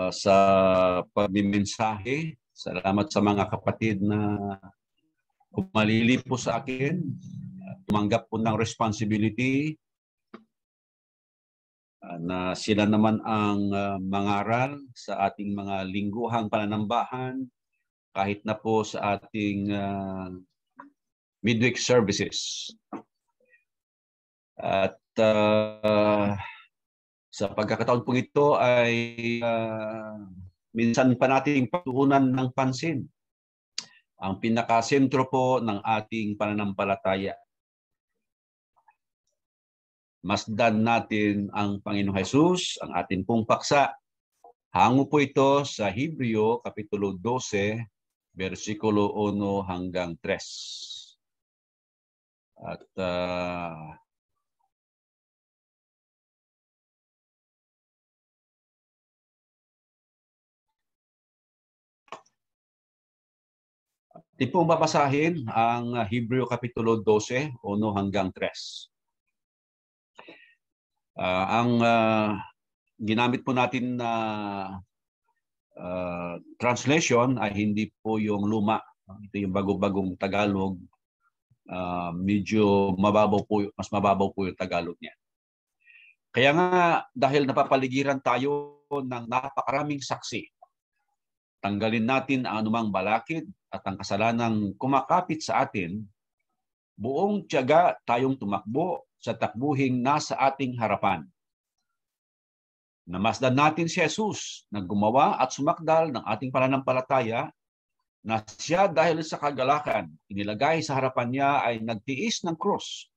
sa pagmimensahe. Salamat sa mga kapatid na kumalili po sa akin, tumanggap po ng responsibility na sila naman ang mangaral sa ating mga lingguhang pananambahan, kahit na po sa ating midweek services. At sa pagkakataon po ito ay minsan pa nating pagtuunan ng pansin ang pinakasentro po ng ating pananampalataya. Masdan natin ang Panginoong Hesus, ang ating pong paksa. Hango po ito sa Hebreo, Kapitulo 12, versikulo 1 hanggang 3. At tipong babasahin ang Hebreo Kapitulo 12, 1 hanggang 3. Ang ginamit po natin na translation ay hindi po yung luma. Ito yung bago-bagong Tagalog. Medyo mababaw po, mas mababaw po yung Tagalog niya. Kaya nga, dahil napapaligiran tayo ng napakaraming saksi, tanggalin natin ang anumang balakid at ang kasalanang kumakapit sa atin, buong tiyaga tayong tumakbo sa takbuhing nasa ating harapan. Namasdan natin si Jesus na gumawa at sumakdal ng ating pananampalataya, na siya dahil sa kagalakan inilagay sa harapan niya ay nagtiis ng krus,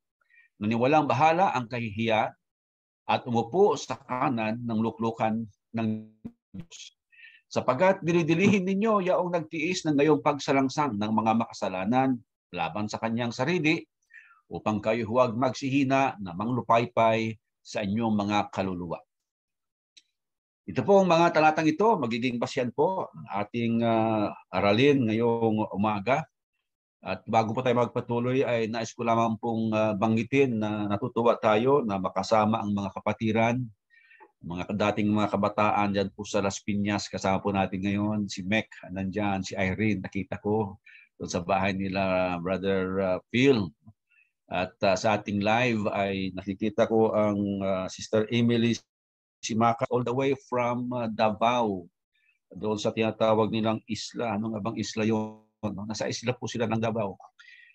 naniwalang bahala ang kahihiyan at umupo sa kanan ng luklukan ng Diyos. Sapagat dinidilihin ninyo yaong nagtiis ng ngayong pagsalangsang ng mga makasalanan laban sa kanyang sarili, upang kayo huwag magsihina na manglupaypay sa inyong mga kaluluwa. Ito po ang mga talatang ito, magiging basyan po ng ating aralin ngayong umaga. At bago po tayo magpatuloy ay nais ko lamang pong banggitin na natutuwa tayo na makasama ang mga kapatiran, mga dating mga kabataan dyan po sa Las Piñas. Kasama po natin ngayon si Mek, nandyan, si Irene, nakita ko doon sa bahay nila Brother Phil. At sa ating live ay nakikita ko ang Sister Emily Simaka all the way from Davao. Doon sa tinatawag nilang isla. Ano nga bang isla yun? Nasa isla po sila ng Davao.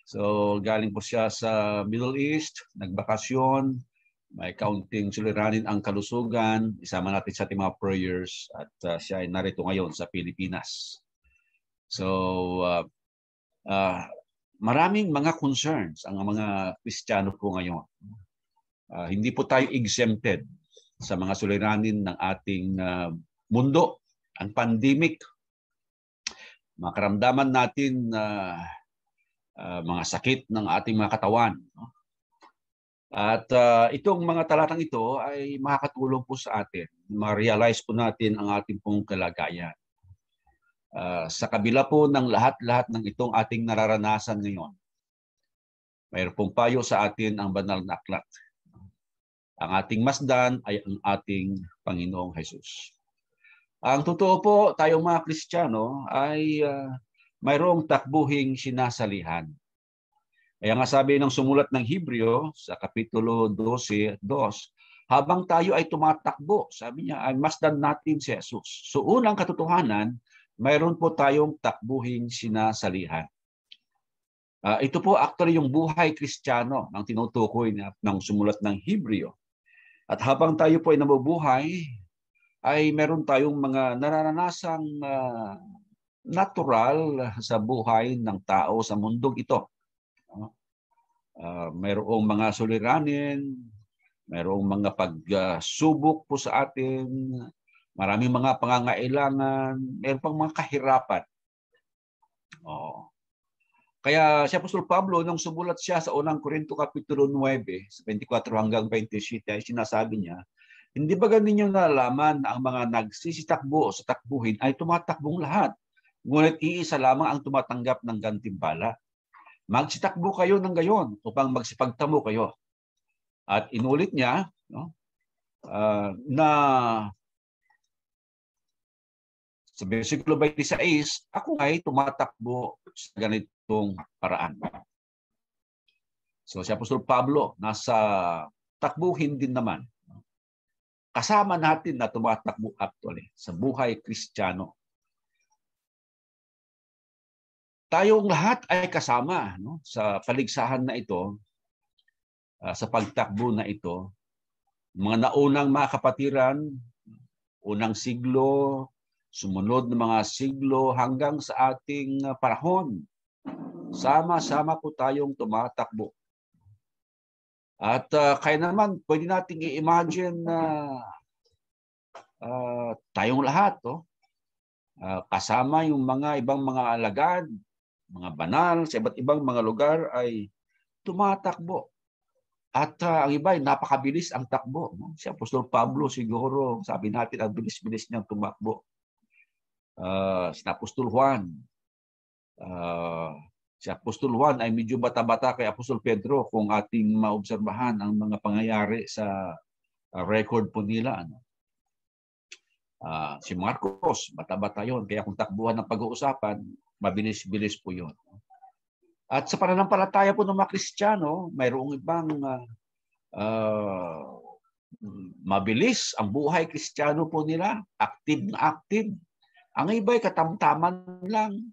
So galing po siya sa Middle East, nagbakasyon, may kaunting suliranin ang kalusugan. Isama natin sa ating mga prayers at siya ay narito ngayon sa Pilipinas. So maraming mga concerns ang mga Kristiyano po ngayon. Hindi po tayo exempted sa mga suliranin ng ating mundo. Ang pandemic, mga karamdaman natin na mga sakit ng ating mga katawan. At itong mga talatang ito ay makakatulong po sa atin. Ma-realize po natin ang ating pong kalagayan. Sa kabila po ng lahat-lahat ng itong ating nararanasan ngayon, mayroon pong payo sa atin ang banal na aklat. Ang ating masdan ay ang ating Panginoong Hesus. Ang totoo po, tayong mga Kristiyano ay mayroong takbuhing sinasalihan. Kaya nga sabi ng sumulat ng Hebreo sa Kapitulo 12:2, habang tayo ay tumatakbo, sabi niya, ay masdan natin si Jesus. So unang katotohanan, mayroon po tayong takbuhing sinasalihan. Ito po actually yung buhay Kristiyano ng tinutukoy ng sumulat ng Hebreo. At habang tayo po ay nabubuhay, ay meron tayong mga nararanasang natural sa buhay ng tao sa mundong ito. Mayroong mga suliranin, mayroong mga pagsubok po sa atin, maraming mga pangangailangan, mayroon pang mga kahirapan. Kaya si Apostol Pablo, nung sumulat siya sa unang Korinto Kapitulo 9, 24 hanggang 27, ay sinasabi niya, hindi ba ninyo nalalaman na ang mga nagsisitakbo sa takbuhin ay tumatakbong lahat? Ngunit iisa lamang ang tumatanggap ng gantimpala. Magsitakbo kayo ng gayon upang magsipagtamo kayo. At inulit niya na Sa versikulo 26, ako ay tumatakbo sa ganitong paraan. So si Apostol Pablo, nasa takbuhin din naman. Kasama natin na tumatakbo actually sa buhay Kristiyano. Tayong lahat ay kasama, no, sa paligsahan na ito, sa pagtakbo na ito. Mga naunang mga kapatiran, unang siglo, sumunod na mga siglo hanggang sa ating panahon. Sama-sama po tayong tumatakbo. At kaya naman, pwede nating i-imagine na tayong lahat, kasama yung mga ibang mga alagad, mga banal sa iba't ibang mga lugar ay tumatakbo. At ang iba ay napakabilis ang takbo. No? Si Apostol Pablo siguro, sabi natin, ang bilis-bilis niyang tumakbo. Si Apostol Juan, si Apostol Juan ay medyo bata-bata kay Apostol Pedro kung ating maobserbahan ang mga pangyayari sa record po nila. Ano? Si Marcos, bata-bata yun. Kaya kung takbuhan ng pag-uusapan, mabilis-bilis po yun. At sa pananampalataya po ng mga Kristiyano, mayroong ibang mabilis ang buhay Kristiyano po nila, active na active. Ang iba ay katamtaman lang.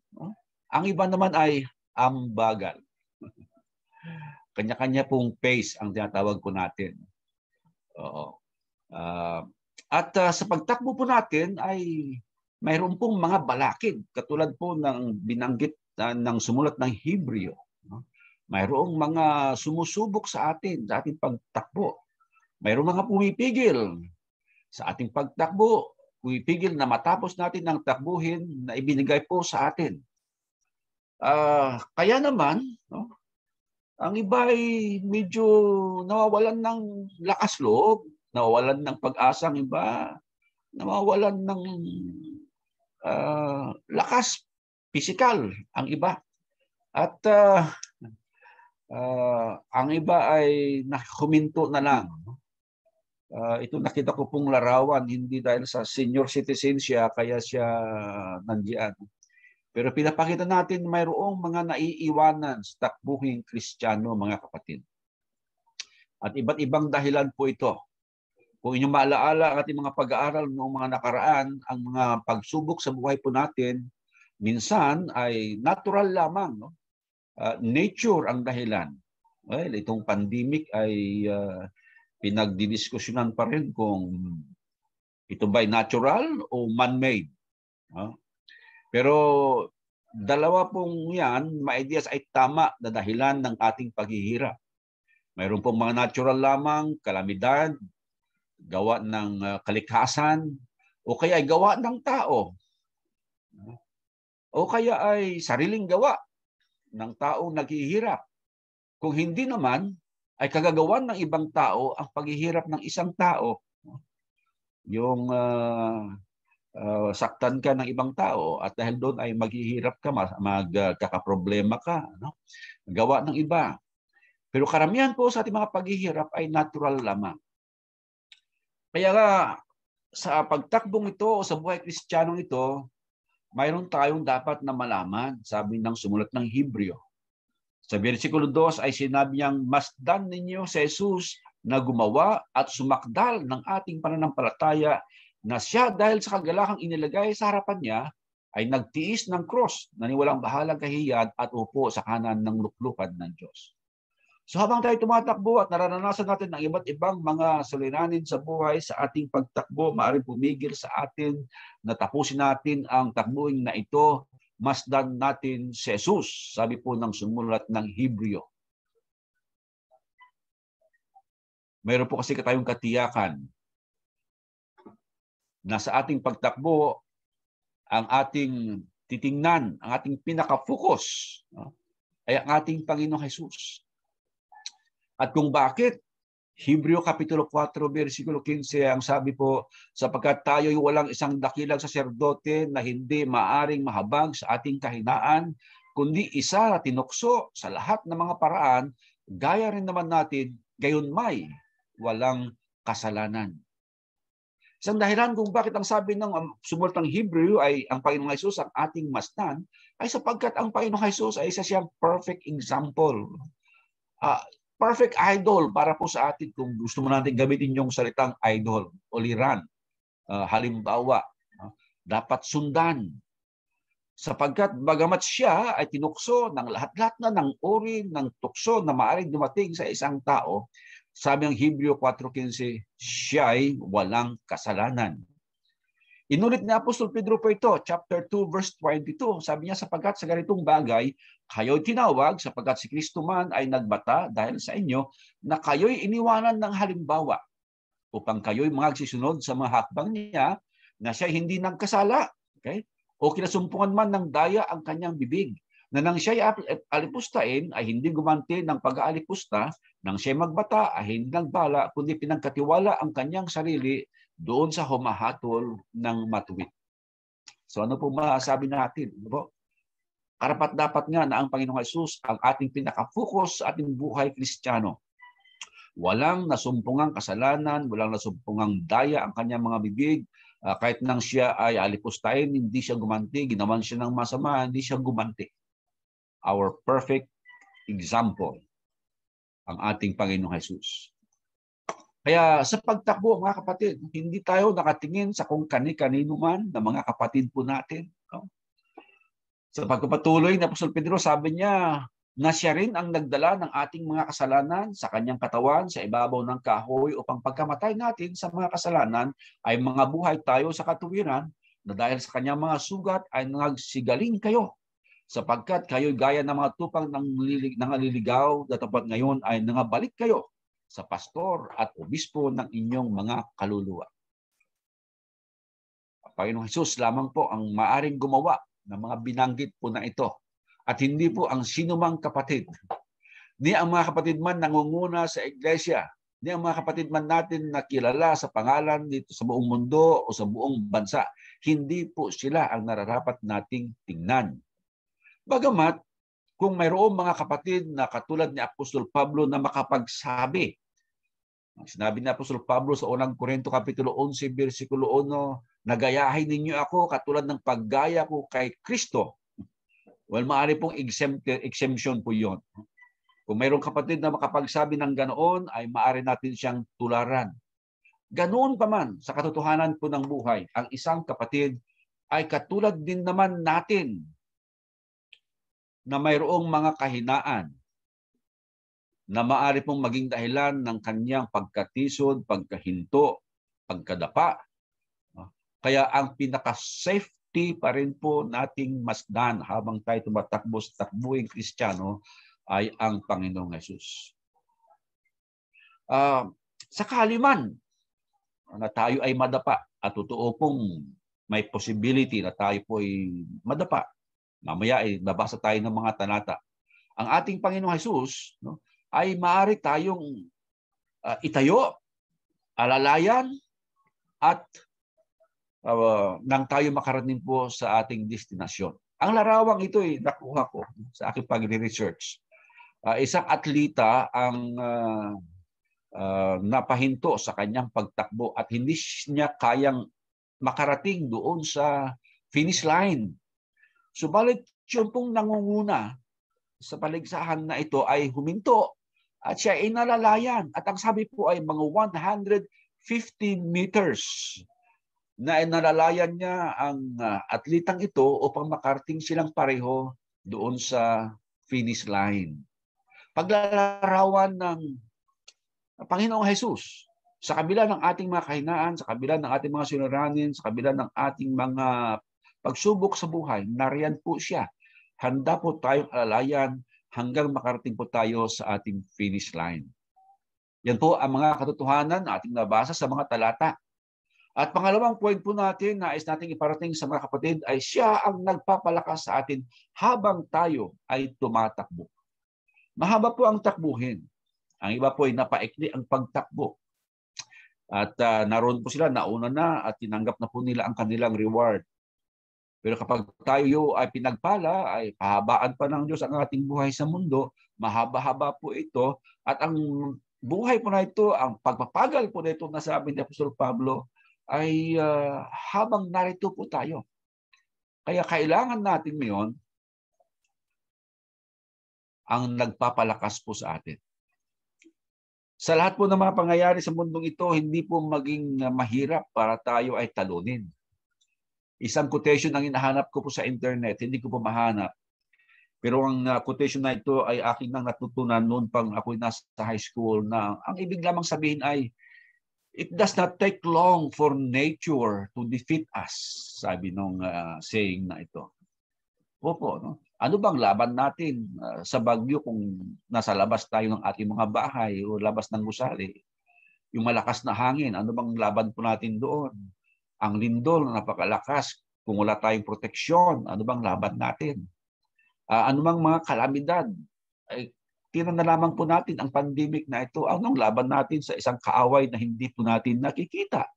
Ang iba naman ay ambagal. Kanya-kanya pong pace ang tinatawag po natin. Oo. At sa pagtakbo po natin ay mayroon pong mga balakid. Katulad po ng binanggit ng sumulat ng Hebreo. Mayroong mga sumusubok sa ating pagtakbo. Mayroong mga pumipigil sa ating pagtakbo. Pumipigil na matapos natin ang takbuhin na ibinigay po sa atin. Kaya naman, ang iba ay medyo nawawalan ng lakas loob, nawawalan ng pag-asa ang iba, nawawalan ng lakas pisikal ang iba. At ang iba ay huminto na lang. Ito nakita ko pong larawan, hindi dahil sa senior citizen siya, kaya siya nandiyan. Pero pinapakita natin mayroong mga naiiwanan sa takbuhing Kristiyano, mga kapatid. At iba't ibang dahilan po ito. Kung inyong maalaala ang ating mga pag-aaral noong mga nakaraan, ang mga pagsubok sa buhay po natin, minsan ay natural lamang. No? Nature ang dahilan. Well, itong pandemic ay pinagdidiskusyonan pa rin kung ito ba'y natural o man-made. Pero dalawa pong yan, ma-ideas ay tama na dahilan ng ating paghihirap. Mayroon pong mga natural lamang, kalamidad, gawa ng kalikhasan, o kaya ay gawa ng tao. O kaya ay sariling gawa ng taong naghihirap. Kung hindi naman, ay kagagawan ng ibang tao ang paghihirap ng isang tao. Yung saktan ka ng ibang tao at dahil doon ay maghihirap ka, magkakaproblema ka. No? Gawa ng iba. Pero karamihan po sa ating mga paghihirap ay natural lamang. Kaya nga, sa pagtakbong ito o sa buhay Kristiyanong ito, mayroon tayong dapat na malaman, sabi ng sumulat ng Hebreo. Sa versikulo 2 ay sinabi niyang, masdan ninyo si Jesus na gumawa at sumakdal ng ating pananampalataya na siya dahil sa kagalakang inilagay sa harapan niya ay nagtiis ng cross na niwalang bahalang kahihiyan at upo sa kanan ng luklukan ng Diyos. So habang tayo tumatakbo at nararanasan natin ng iba't ibang mga suliranin sa buhay sa ating pagtakbo, maaaring pumigil sa atin na tapusin natin ang takbuhin na ito, masdan natin si Jesus, sabi po ng sumulat ng Hebreo. Mayroon po kasi tayong katiyakan na sa ating pagtakbo, ang ating titingnan, ang ating pinaka-focus ay ang ating Panginoong Jesus. At kung bakit, Hebreo Kapitulo 4, versikulo 15, ang sabi po, sapagkat tayo'y walang isang dakilang saserdote na hindi maaring mahabag sa ating kahinaan, kundi isa na tinukso sa lahat ng mga paraan, gaya rin naman natin, gayon may walang kasalanan. Isang dahilan kung bakit ang sabi ng sumulatang Hebrew ay ang Panginoong Hesus ang ating masdan ay sapagkat ang Panginoong Hesus ay isa siyang perfect example. Perfect idol para po sa atin kung gusto mo natin gamitin yung salitang idol o liran. Halimbawa, dapat sundan. Sapagkat bagamat siya ay tinukso ng lahat-lahat na ng uri ng tukso na maaaring dumating sa isang tao, sabi ng Hebreo 4:15, siya ay walang kasalanan. Inulit ni Apostol Pedro po ito, chapter 2, verse 22. Sabi niya, sapagkat sa ganitong bagay, kayo'y tinawag, sapagkat si Kristo man ay nagbata dahil sa inyo, na kayo'y iniwanan ng halimbawa, upang kayo'y magsisunod sa mga hakbang niya, na siya hindi nagkasala. Okay? O kinasumpungan man ng daya ang kanyang bibig, na nang siya'y alipustain ay hindi gumanti ng pag-aalipusta, nang siya'y magbata ay hindi nagbala, kundi pinagkatiwala ang kanyang sarili doon sa humahatol ng matuwid. So ano po masasabi natin? Karapat-dapat nga na ang Panginoong Hesus ang ating pinaka-focus sa ating buhay Kristiyano. Walang nasumpungang kasalanan, walang nasumpungang daya ang kanyang mga bibig. Kahit nang siya ay alipustain, hindi siya gumanti. Ginawan siya ng masama, hindi siya gumanti. Our perfect example, ang ating Panginoong Hesus. Kaya sa pagtakbo, mga kapatid, hindi tayo nakatingin sa kung kani-kanino man na mga kapatid po natin. No? Sa pagpapatuloy ni Apostol Pedro, sabi niya na siya rin ang nagdala ng ating mga kasalanan sa kanyang katawan sa ibabaw ng kahoy upang pagkamatay natin sa mga kasalanan ay mga buhay tayo sa katuwiran na dahil sa kanyang mga sugat ay nagsigaling kayo. Sapagkat kayo'y gaya ng mga tupang nangaliligaw na tapat ngayon ay nangabalik kayo sa pastor at obispo ng inyong mga kaluluwa. Ang Panginoong Hesus lamang po ang maaring gumawa ng mga binanggit po na ito. At hindi po ang sinumang kapatid. Ni ang mga kapatid man nangunguna sa iglesia, ni ang mga kapatid man natin na kilala sa pangalan dito sa buong mundo o sa buong bansa, hindi po sila ang nararapat nating tingnan. Bagamat, kung mayroong mga kapatid na katulad ni Apostol Pablo na makapagsabi, sinabi ni Apostol Pablo sa unang Korinto Kapitulo 11, versikulo 1, nagayahin ninyo ako katulad ng paggaya ko kay Kristo. Well, maaari pong exemption po yun. Kung mayroong kapatid na makapagsabi ng ganoon, ay maaari natin siyang tularan. Ganoon pa man sa katotohanan po ng buhay, ang isang kapatid ay katulad din naman natin na mayroong mga kahinaan na maaari pong maging dahilan ng kanyang pagkatisod, pagkahinto, pagkadapa. Kaya ang pinaka-safety pa rin po nating masdan habang tayo tumatakbo sa takbuing Kristiyano ay ang Panginoong Hesus. Sakali man na tayo ay madapa at totoo pong may possibility na tayo po ay madapa. Mamaya ay babasa tayo ng mga talata. Ang ating Panginoong Hesus ay maaari tayong itayo, alalayan, at nang tayo makarating po sa ating destinasyon. Ang larawang ito ay nakuha ko sa aking pag-research. Isang atleta ang napahinto sa kanyang pagtakbo at hindi niya kayang makarating doon sa finish line. Subalit yung pong nangunguna sa paligsahan na ito ay huminto at siya ay nalalayan. At ang sabi po ay mga 150 meters na nalalayan niya ang atletang ito upang makarating silang pareho doon sa finish line. Paglalarawan ng Panginoong Hesus sa kabila ng ating mga kahinaan, sa kabila ng ating mga suliranin, sa kabila ng ating mga pagsubok sa buhay, nariyan po siya. Handa po tayong alalayan hanggang makarating po tayo sa ating finish line. Yan po ang mga katotohanan na ating nabasa sa mga talata. At pangalawang point po natin na nais nating iparating sa mga kapatid ay siya ang nagpapalakas sa atin habang tayo ay tumatakbo. Mahaba po ang takbuhin. Ang iba po ay napaikli ang pagtakbo. At naroon po sila, nauna na at tinanggap na po nila ang kanilang reward. Pero kapag tayo ay pinagpala, ay pahabaan pa ng Diyos ang ating buhay sa mundo, mahaba-haba po ito. At ang buhay po na ito, ang pagpapagal po na ito, nasabi ni Apostol Pablo, ay habang narito po tayo. Kaya kailangan natin ngayon ang nagpapalakas po sa atin. Sa lahat po ng mga pangyayari sa mundong ito, hindi po maging mahirap para tayo ay talunin. Isang quotation ang hinahanap ko po sa internet, hindi ko po mahanap. Pero ang quotation na ito ay aking nang natutunan noon pang ako'y nasa high school na ang ibig lamang sabihin ay, it does not take long for nature to defeat us, sabi nung saying na ito. Opo, no? Ano bang laban natin sa bagyo kung nasa labas tayo ng ating mga bahay o labas ng gusali? Yung malakas na hangin, ano bang laban po natin doon? Ang lindol na napakalakas, kung wala tayong proteksyon, ano bang laban natin? Ano bang mga kalamidad? Ay, tinan na lamang po natin ang pandemic na ito. Anong laban natin sa isang kaaway na hindi po natin nakikita?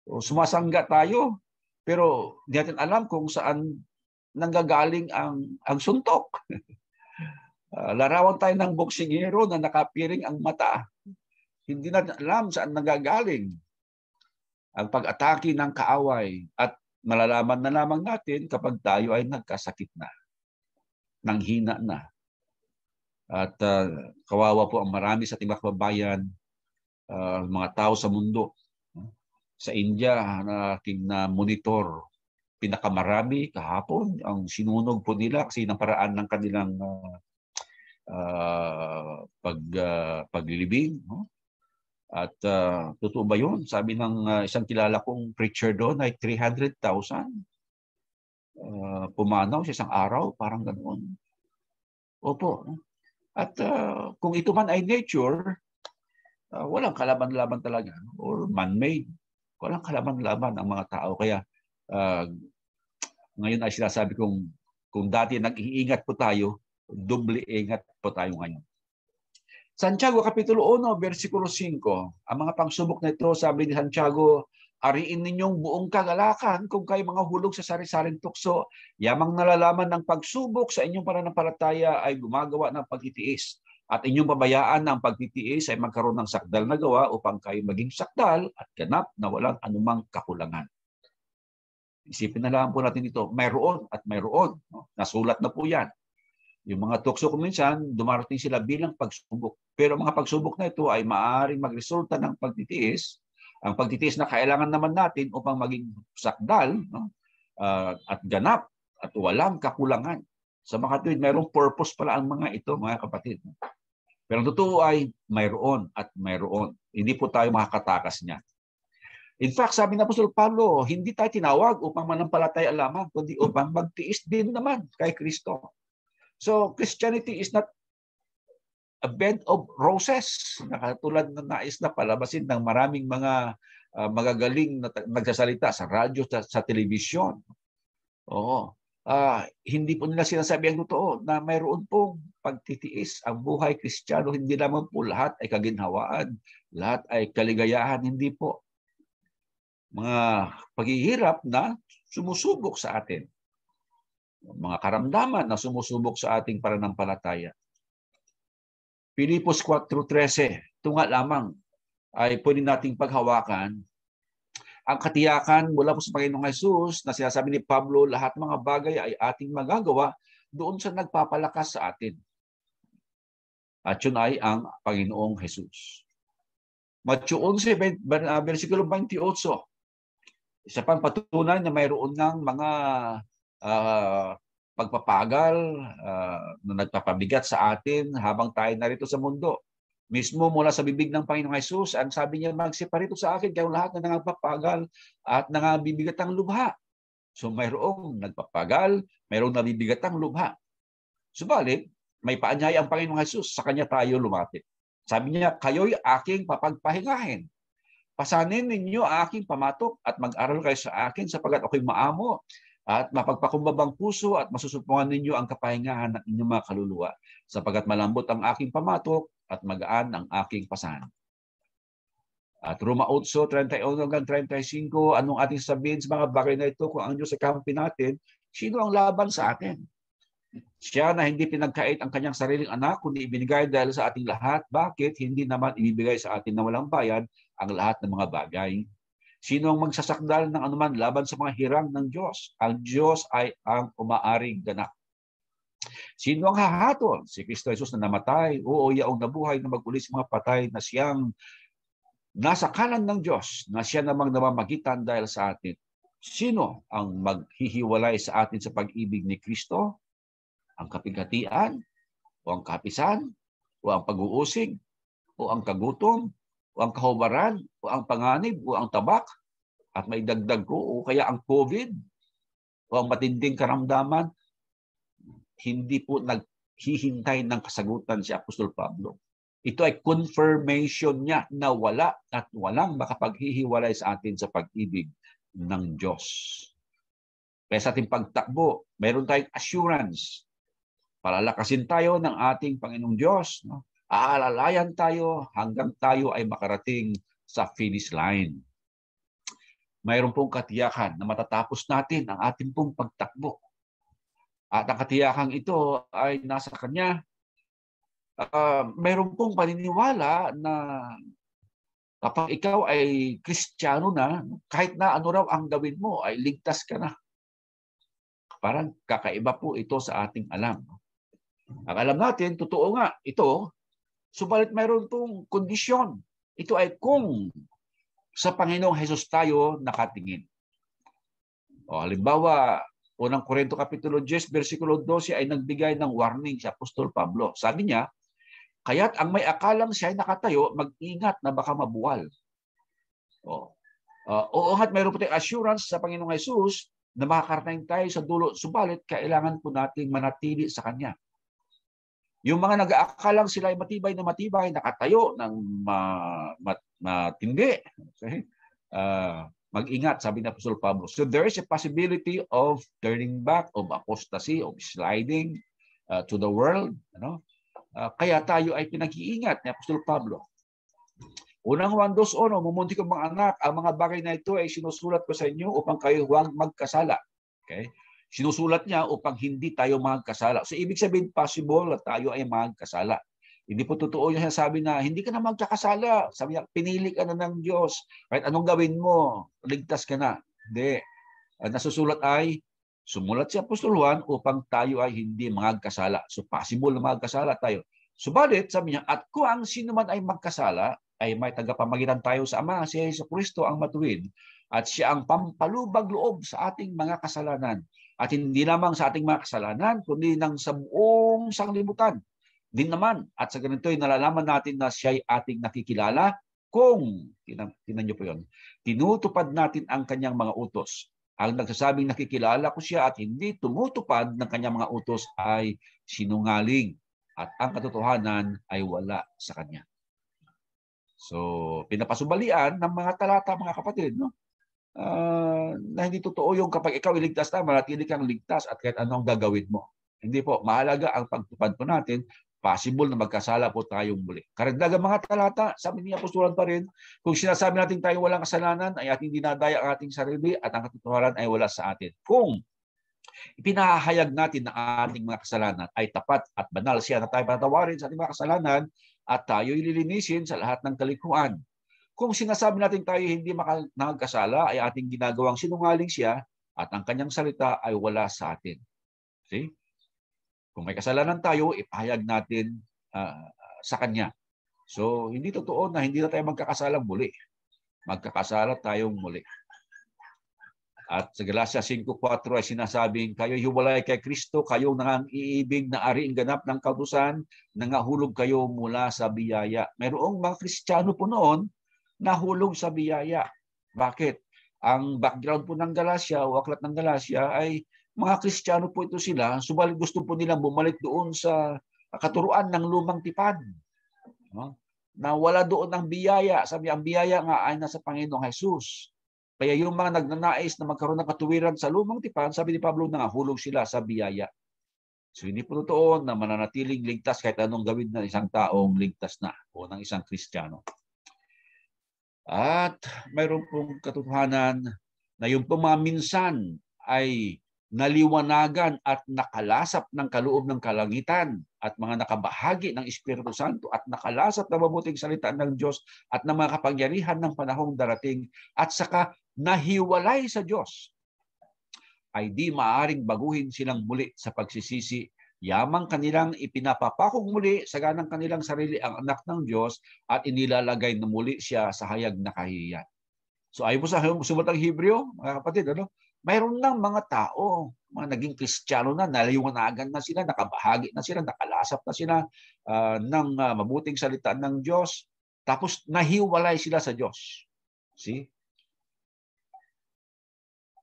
O, sumasangga tayo, pero hindi natin alam kung saan nanggagaling ang suntok. Larawan tayo ng boksingero na nakapiring ang mata. Hindi natin alam saan nanggagaling ang pag-atake ng kaaway at malalaman na lamang natin kapag tayo ay nagkasakit na, nanghina na. At kawawa po ang marami sa ating kababayan, mga tao sa mundo. Sa India, aking na-monitor, pinakamarami kahapon ang sinunog po nila kasi ng paraan ng kanilang paglilibing. At totoo ba yun? Sabi ng isang kilala kong preacher doon ay 300,000 pumanaw sa isang araw, parang ganoon. Opo. At kung ito man ay nature, walang kalaban-laban talaga, or man-made. Walang kalaban-laban ang mga tao. Kaya ngayon ay sinasabi kung dati nag-iingat po tayo, doble ingat po tayo ngayon. Santiago Kapitulo 1, versikulo 5. Ang mga pagsubok na ito, sabi ni Santiago, ariin ninyong buong kagalakan kung kayo mga hulog sa sari-saring tukso, yamang nalalaman ng pagsubok sa inyong pananampalataya ay gumagawa ng pagtitiis. At inyong pabayaan ng pagtitiis ay magkaroon ng sakdal na gawa upang kayo maging sakdal at ganap na walang anumang kakulangan. Isipin na lang po natin ito, mayroon at mayroon. No? Nasulat na po yan. Yung mga tukso kung minsan, dumarating sila bilang pagsubok. Pero mga pagsubok na ito ay maaaring magresulta ng pagtitiis. Ang pagtitiis na kailangan naman natin upang maging sakdal, no? At ganap at walang kakulangan. Sa mga tuwid, mayroong purpose pala ang mga ito, mga kapatid. Pero ang totoo ay mayroon at mayroon. Hindi po tayo makakatakas niya. In fact, sabi ng Apostol Pablo, hindi tayo tinawag upang manampalataya lamang, kundi upang magtiis din naman kay Kristo. So, Christianity is not a bed of roses. Nakatulad na nais na palabasin ng maraming mga magagaling na nagsasalita sa radyo, sa telebisyon. Oo. Hindi po nila sinasabi ang totoo na mayroon pong pagtitiis. Ang buhay Kristiyano, hindi naman po lahat ay kaginhawaan, lahat ay kaligayahan, hindi po. Mga paghihirap na sumusubok sa atin. Mga karamdaman na sumusubok sa ating pananampalataya. Filipos 4:13, ito nga lamang ay pwede nating paghawakan ang katiyakan mula po sa Panginoong Hesus na sinasabi ni Pablo, lahat mga bagay ay ating magagawa doon sa nagpapalakas sa atin. At yun ay ang Panginoong Hesus. Matthew 11, versikulo 28, isa pang patunay na mayroon ng mga pagpapagal na nagpapabigat sa atin habang tayo narito sa mundo. Mismo mula sa bibig ng Panginoong Hesus, ang sabi niya, magsiparito sa akin kayong lahat na nangapapagal at nangabibigatang lubha. So mayroong nagpapagal, mayroong nabibigatang lubha. Subalit, may paanyaya ang Panginoong Hesus, sa Kanya tayo lumapit. Sabi niya, kayo'y aking papagpahingahin. Pasanin ninyo aking pamatok at mag-aral kayo sa akin sapagat ako'y maamo at mapagpakumbabang puso at masusupungan ninyo ang kapahingahan ng inyong mga kaluluwa sapagat malambot ang aking pamatok at magaan ang aking pasahan. At Roma 8:31-35, anong ating sabihin sa mga bagay na ito kung ang Diyos ay kakampi natin, sino ang laban sa atin? Siya na hindi pinagkait ang kanyang sariling anak, kundi ibinigay dahil sa ating lahat. Bakit hindi naman ibibigay sa atin na walang bayad ang lahat ng mga bagay? Sino ang magsasakdal ng anuman laban sa mga hirang ng Diyos? Ang Diyos ay ang umaaring ganap. Sino ang hahatol? Si Kristo Jesus na namatay, o yaong nabuhay na mag-uli sa mga patay na siyang nasa kanan ng Diyos, na siya namang namamagitan dahil sa atin. Sino ang maghihiwalay sa atin sa pag-ibig ni Kristo? Ang kapighatian, o ang kapisan, o ang pag-uusig, o ang kagutom, o ang kahubaran, o ang panganib, o ang tabak, at may dagdag ko, o kaya ang COVID, o ang matinding karamdaman. Hindi po naghihintay ng kasagutan si Apostol Pablo. Ito ay confirmation niya na wala at walang makapaghihiwalay sa atin sa pag-ibig ng Diyos. Kaya sa ating pagtakbo, mayroon tayong assurance. Palalakasin tayo ng ating Panginoong Diyos. No? Aalalayan tayo hanggang tayo ay makarating sa finish line. Mayroon pong katiyakan na matatapos natin ang ating pong pagtakbo. At ang katiyakang ito ay nasa Kanya. Mayroon pong paniniwala na kapag ikaw ay Kristiyano na, kahit na ano raw ang gawin mo, ay ligtas ka na. Parang kakaiba po ito sa ating alam. Ang alam natin, totoo nga ito, subalit mayroon pong kondisyon. Ito ay kung sa Panginoong Hesus tayo nakatingin. Halimbawa, unang Korinto Kapitulo 10, versikulo 12 ay nagbigay ng warning si Apostol Pablo. Sabi niya, kaya't ang may akalang siya ay nakatayo, mag-ingat na baka mabuwal. Oo nga't mayroon po tayong assurance sa Panginoong Hesus na makakarating tayo sa dulo. Subalit, kailangan po nating manatili sa Kanya. Yung mga nag-aakalang sila ay matibay, nakatayo ng matindi. Mag-ingat, sabi ni Apostol Pablo. So there is a possibility of turning back, of apostasy, of sliding to the world. Kaya tayo ay pinag-iingat ni Apostol Pablo. Unang Juan 2:1, mumunti ko mga anak, ang mga bagay na ito ay sinusulat ko sa inyo upang kayo huwag magkasala. Okay? Sinusulat niya upang hindi tayo magkasala. So ibig sabihin, possible na tayo ay magkasala. Hindi po totoo yung sabi na hindi ka na magkakasala. Sabi niya, pinili ka na ng Diyos. Kahit anong gawin mo, ligtas ka na. Hindi. Nasusulat ay, sumulat si Apostol Juan upang tayo ay hindi magkasala. So possible na magkasala tayo. Subalit, sabi niya, at kung ang sino man ay magkasala, ay may tagapamagitan tayo sa Ama, si Jesucristo ang matuwid. At siya ang pampalubag loob sa ating mga kasalanan. At hindi lamang sa ating mga kasalanan, kundi ng sa buong sanglibutan din naman. At sa ganito ay nalalaman natin na siya ay ating nakikilala kung, tinan niyo po yun, tinutupad natin ang kanyang mga utos. Ang nagsasabing nakikilala ko siya at hindi tumutupad ng kanyang mga utos ay sinungaling. At ang katotohanan ay wala sa kanya. So, pinapasubalian ng mga talata, mga kapatid, no? Na hindi totoo yung kapag ikaw iligtas na, manatili kang ligtas at kahit anong gagawin mo. Hindi po. Mahalaga ang pagtupad po natin. Possible na magkasala po tayong muli. Karagdagang mga talata, sabi ni Apostolan pa rin, kung sinasabi natin tayo walang kasalanan, ay ating dinadaya ang ating sarili at ang katotohanan ay wala sa atin. Kung ipinahayag natin na ating mga kasalanan ay tapat at banal siya na tayo patawarin sa ating mga kasalanan at tayo ililinisin sa lahat ng kalikuan. Kung sinasabi natin tayo hindi makakasala, ay ating ginagawang sinungaling siya at ang kanyang salita ay wala sa atin. See? Kung may kasalanan tayo, ipahayag natin sa Kanya. So, hindi totoo na hindi na tayo magkakasala muli. Magkakasala tayong muli. At sa Galatia 5:4 ay sinasabing, kayo hiwalay kay Kristo, kayong nangang-iibig na ariing ganap ng kautusan, nangahulog kayo mula sa biyaya. Mayroong mga Kristiyano po noon, nahulog sa biyaya. Bakit? Ang background po ng Galatia o aklat ng Galatia ay mga Kristiyano po ito sila, subalit gusto po nilang bumalik doon sa katuruan ng lumang tipan. Na wala doon ng biyaya. Sabi, ang biyaya nga ay nasa Panginoong Hesus. Kaya yung mga nagnanais na magkaroon ng katuwiran sa lumang tipan, sabi ni Pablo na hulog sila sa biyaya. So hindi po totoo na mananatiling ligtas kahit anong gawin ng isang taong ligtas na o ng isang Kristiyano. At mayroon pong katotohanan na yung mga minsan ay naliwanagan at nakalasap ng kaloob ng kalangitan at mga nakabahagi ng Espiritu Santo at nakalasap na mabuting salita ng Diyos at ng mga kapangyarihan ng panahong darating at saka nahiwalay sa Diyos, ay di maaaring baguhin silang muli sa pagsisisi. Yamang kanilang ipinapapakong muli sa ganang kanilang sarili ang anak ng Diyos at inilalagay na muli siya sa hayag na kahihiyan. So ayon po sa sumatang Hebreo, mga kapatid, mayroon ng mga tao, mga naging Kristiyano na, naliwanagan na sila, nakabahagi na sila, nakalasap na sila ng mabuting salita ng Diyos, tapos nahiwalay sila sa Diyos. See?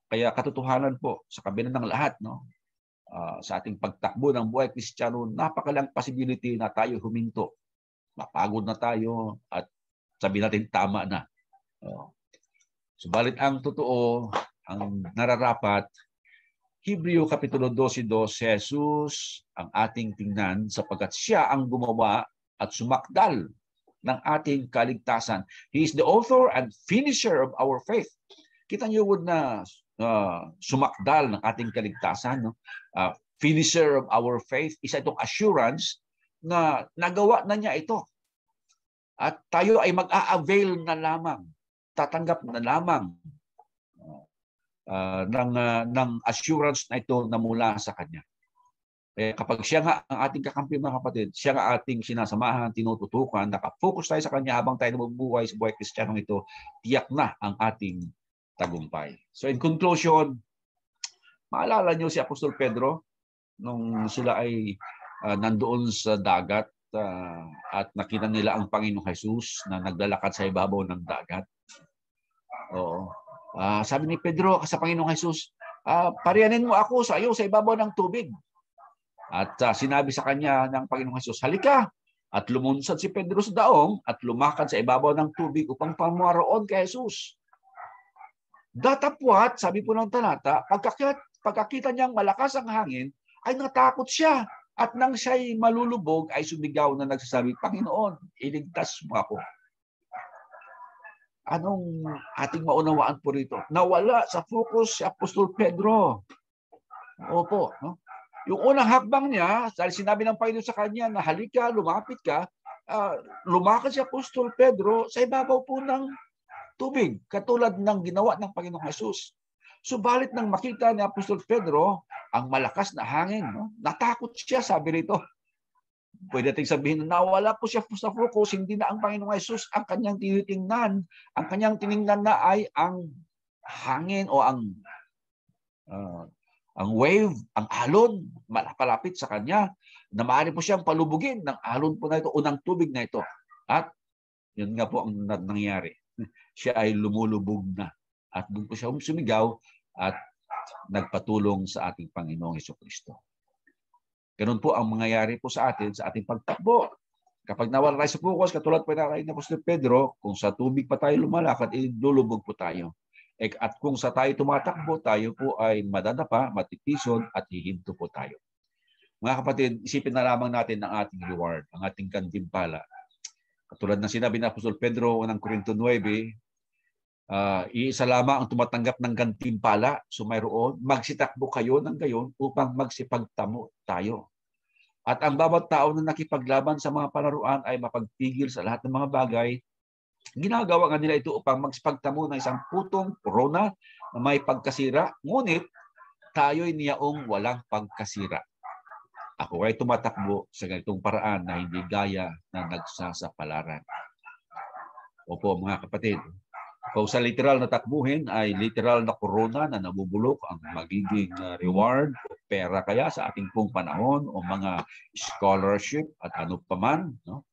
Kaya katotohanan po, sa kabila ng lahat, sa ating pagtakbo ng buhay Kristiyano, napakalang possibility na tayo huminto. Mapagod na tayo at sabi natin tama na. Subalit ang totoo, ang nararapat, Hebreo Kapitulo 12:2, si Jesus ang ating tingnan sapagkat siya ang gumawa at sumakdal ng ating kaligtasan. He is the author and finisher of our faith. Kita niyo na sumakdal ng ating kaligtasan, finisher of our faith, isa itong assurance na nagawa na niya ito. At tayo ay mag-a-avail na lamang, tatanggap na lamang ng assurance na ito na mula sa Kanya. Kaya kapag siya nga ang ating kakampi, mga kapatid, siya nga ating sinasamahan, tinututukan, nakafocus tayo sa Kanya habang tayo nabubuhay sa buhay Kristiyanong ito, tiyak na ang ating tagumpay. So in conclusion, maalala niyo si Apostol Pedro nung sila ay nandoon sa dagat at nakita nila ang Panginoong Jesus na naglalakad sa ibabaw ng dagat. Oo. Sabi ni Pedro sa Panginoong Jesus, parianin mo ako sa iyo sa ibabaw ng tubig. At sinabi sa kanya ng Panginoong Jesus, halika. At lumunsad si Pedro sa daong at lumakad sa ibabaw ng tubig upang pamuroon kay Jesus. Datapwat, sabi po ng talata, pagkakita niyang malakas ang hangin, ay natakot siya. At nang siya'y malulubog, ay sumigaw na nagsasabi, Panginoon, iligtas mo ako. Anong ating maunawaan po rito? Nawala sa focus si Apostol Pedro. Opo. No? Yung unang hakbang niya, dahil sinabi ng Panginoon sa kanya na halika, lumapit ka, lumakad si Apostol Pedro sa ibabaw po ng tubig, katulad ng ginawa ng Panginoong Jesus. Subalit nang makita ni Apostol Pedro ang malakas na hangin, natakot siya, sabi rito. Pwede nating sabihin na nawala po siya sa focus, hindi na ang Panginoong Jesus ang kanyang tinitingnan. Ang kanyang tiningnan na ay ang hangin o ang wave, ang alon, malapit sa kanya, na maaari po siyang palubugin ng alon po na ito o ng tubig na ito. At yun nga po ang nangyari. Siya ay lumulubog na. At doon po siya sumigaw at nagpatulong sa ating Panginoong Jesucristo. Ganun po ang mangyayari po sa atin sa ating pagtakbo. Kapag nawala tayo sa focus, katulad po na kay Apostol Pedro, kung sa tubig pa tayo lumalakad, lulubog po tayo. At kung sa tayo tumatakbo, tayo po ay madadapa, matitison, at hihinto po tayo. Mga kapatid, isipin na lamang natin ang ating reward, ang ating gantimpala. Katulad ng sinabi ni Apostol Pedro ng Korinto 9, iisa lamang ang tumatanggap ng gantimpala. So mayroon, magsitakbo kayo ng gayon upang magsipagtamo tayo. At ang bawat tao na nakipaglaban sa mga palaruan ay mapagpigil sa lahat ng mga bagay. Ginagawa nga nila ito upang magsipagtamo ng isang putong corona na may pagkasira. Ngunit tayo'y niyaong walang pagkasira. Ako ay tumatakbo sa ganitong paraan na hindi gaya na nagsasapalaran. Opo mga kapatid, kung sa literal na takbuhin ay literal na corona na nabubulok ang magiging reward o pera kaya sa ating pong panahon o mga scholarship at ano paman. No?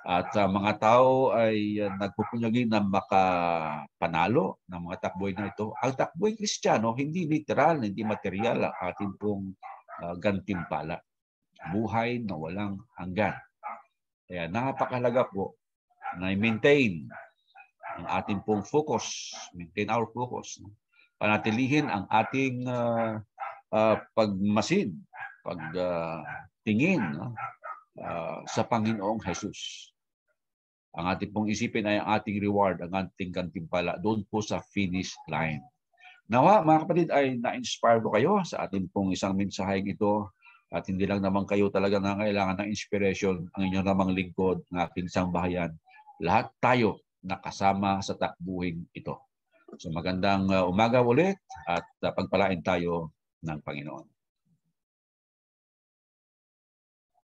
At mga tao ay nagpupunyagi na makapanalo ng mga takbuhin na ito. Ang takbuhin Kristiyano, hindi literal, hindi material ang ating pong gantimpala. Buhay na walang hanggan. Kaya napakahalaga po na i-maintain ang ating pong focus, maintain our focus. Panatilihin ang ating pagmasid, pagtingin sa Panginoong Jesus. Ang ating pong isipin ay ang ating reward, ang ating gantimpala doon po sa finish line. Nawa mga kapatid ay na-inspire ko kayo sa ating pong isang mensaheng ito at hindi lang naman kayo talaga nangangailangan ng inspiration, ang inyong namang lingkod, ng ating sambahayan. Lahat tayo nakasama sa takbuhing ito. So magandang umaga ulit at pagpalain tayo ng Panginoon.